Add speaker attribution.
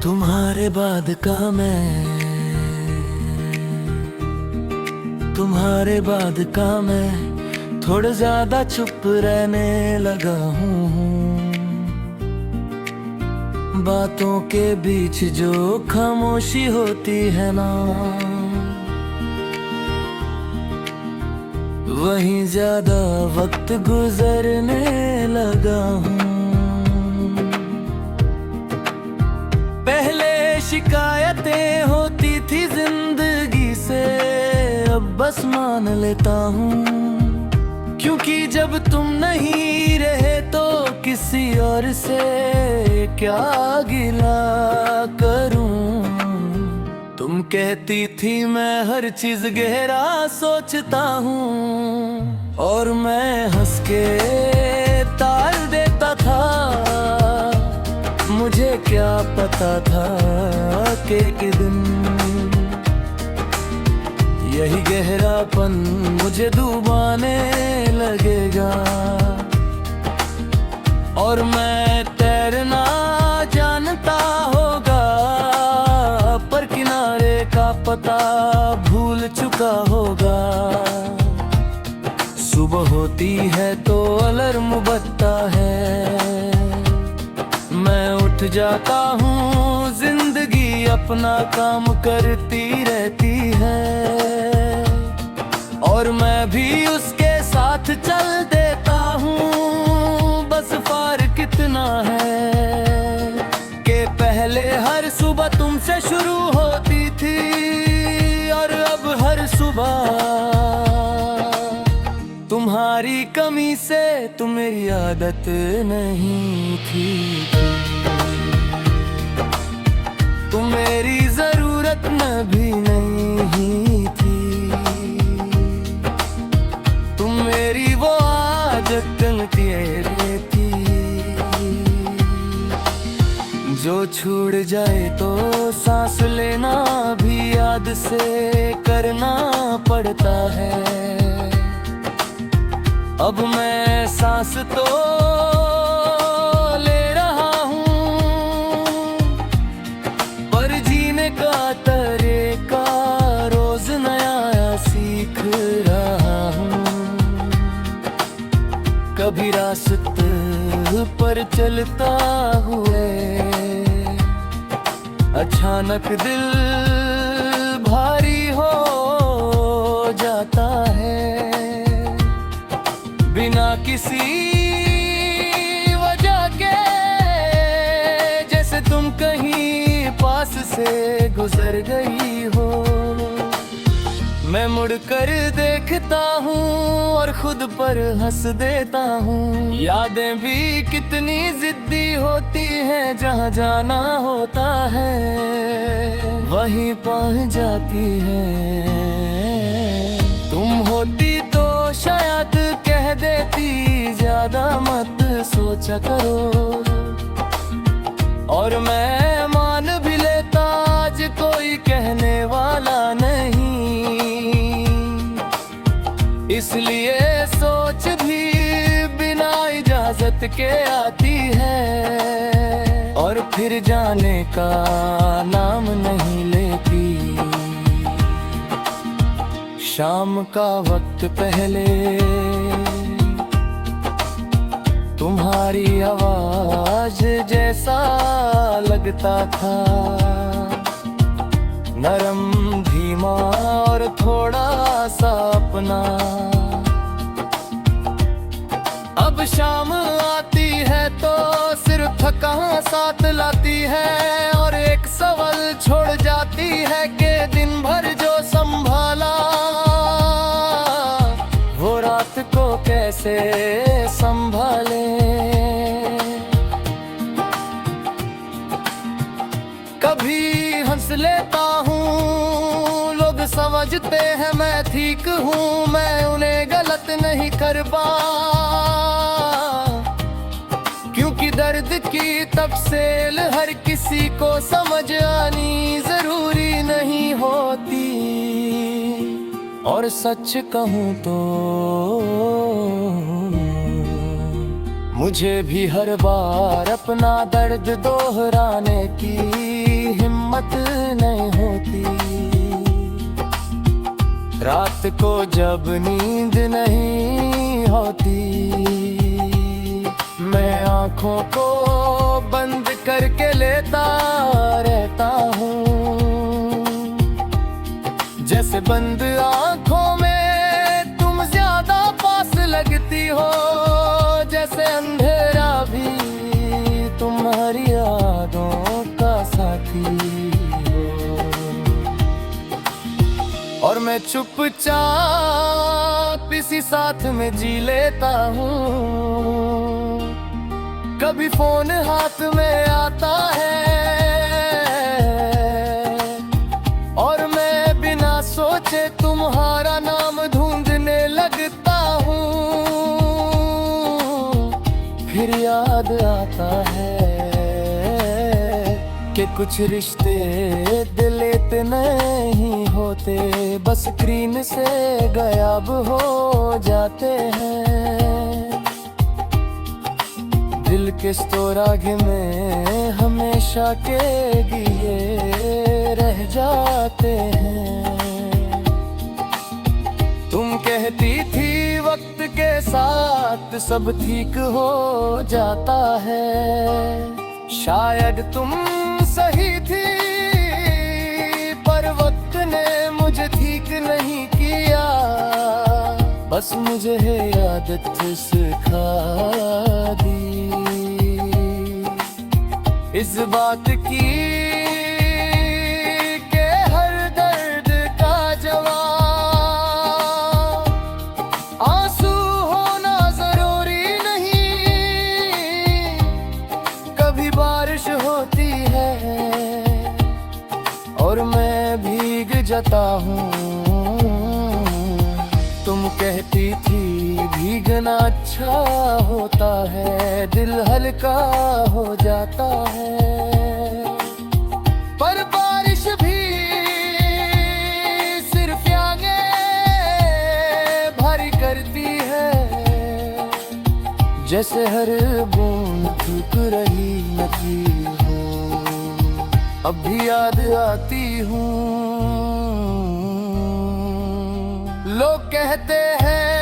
Speaker 1: तुम्हारे बाद का तुम्हारे बाद का मैं थोड़ा ज्यादा चुप रहने लगा हूँ। बातों के बीच जो खामोशी होती है ना, वहीं ज्यादा वक्त गुजरने लगा हूँ। पहले शिकायतें होती थी जिंदगी से, अब बस मान लेता हूँ। क्योंकि जब तुम नहीं रहे तो किसी और से क्या गिला करूँ। तुम कहती थी मैं हर चीज गहरा सोचता हूँ, और मैं हंस के टाल देता था। मुझे क्या पता था कि एक दिन यही गहरापन मुझे डुबाने लगेगा। और मैं तैरना जानता होगा, पर किनारे का पता भूल चुका होगा। सुबह होती है तो अलार्म बजता है, मैं उठ जाता हूँ। जिंदगी अपना काम करती रहती है, और मैं भी उसके साथ चल देता हूँ। बस फर्क इतना है कि पहले हर सुबह तुमसे शुरू होती थी, और अब हर सुबह तुम्हारी कमी से तो मेरी आदत नहीं थी। तुम मेरी जरूरत में भी नहीं थी। तुम मेरी वो आदत गलती थी, जो छूट जाए तो सांस लेना भी याद से करना पड़ता है। अब मैं सांस तो ले रहा हूँ, पर जीने का तरीका रोज नया सीख रहा हूँ। कभी रास्ते पर चलता हुए अचानक दिल भारी हो जाता है, बिना किसी वजह के। जैसे तुम कहीं पास से गुजर गई हो। मैं मुड़कर देखता हूँ और खुद पर हंस देता हूँ। यादें भी कितनी जिद्दी होती हैं, जहाँ जाना होता है वहीं पहुँच जाती है। तुम होती तो शायद कह देती ज्यादा मत सोचा करो, और मैं मान भी लेता आज कोई कहने वाला नहीं। इसलिए सोच भी बिना इजाजत के आती है, और फिर जाने का नाम नहीं लेती। शाम का वक्त पहले तुम्हारी आवाज जैसा लगता था, नरम धीमा और थोड़ा सा अपना। अब शाम आती है तो सिर्फ थकान साथ लाती है, और एक सवाल छोड़ जाती है कि दिन भर जो संभाला वो रात को कैसे संभाले। कभी हंस लेता हूँ, लोग समझते हैं मैं ठीक हूँ। मैं उन्हें गलत नहीं कर पा, क्योंकि दर्द की तफसील हर किसी को समझ आनी जरूरी नहीं होती। और सच कहूँ तो मुझे भी हर बार अपना दर्द दोहराने की हिम्मत नहीं होती। रात को जब नींद नहीं होती, मैं आँखों को बंद करके लेता रहता हूँ। जैसे बंद आँखों में तुम ज्यादा पास लगती हो, जैसे अंधेरा भी तुम्हारी यादों का साथी हो। और मैं चुपचाप इसी साथ में जी लेता हूँ। कभी फोन हाथ में आता है और मैं बिना सोचे तुम्हारा नाम ढूंढने लगता हूँ। फिर याद आता है कि कुछ रिश्ते दिल इतने नहीं होते, बस स्क्रीन से गायब हो जाते हैं। दिल के स्तोरागे में हमेशा के लिए रह जाते हैं। तुम कहती थी वक्त के साथ सब ठीक हो जाता है, शायद तुम सही थी, पर वक्त ने मुझे ठीक नहीं किया। बस मुझे है आदत सिखा दी इस बात की कि हर दर्द का जवाब आंसू होना जरूरी नहीं। कभी बारिश होती है और मैं भीग जाता हूँ। तुम कहती थी भीगना अच्छा होता है, दिल हल्का हो जाता है। पर बारिश भी सिर्फ आगे भारी करती है, जैसे हर बूंद थूक रही नदी हूँ। अब भी याद आती हूँ। लोग कहते हैं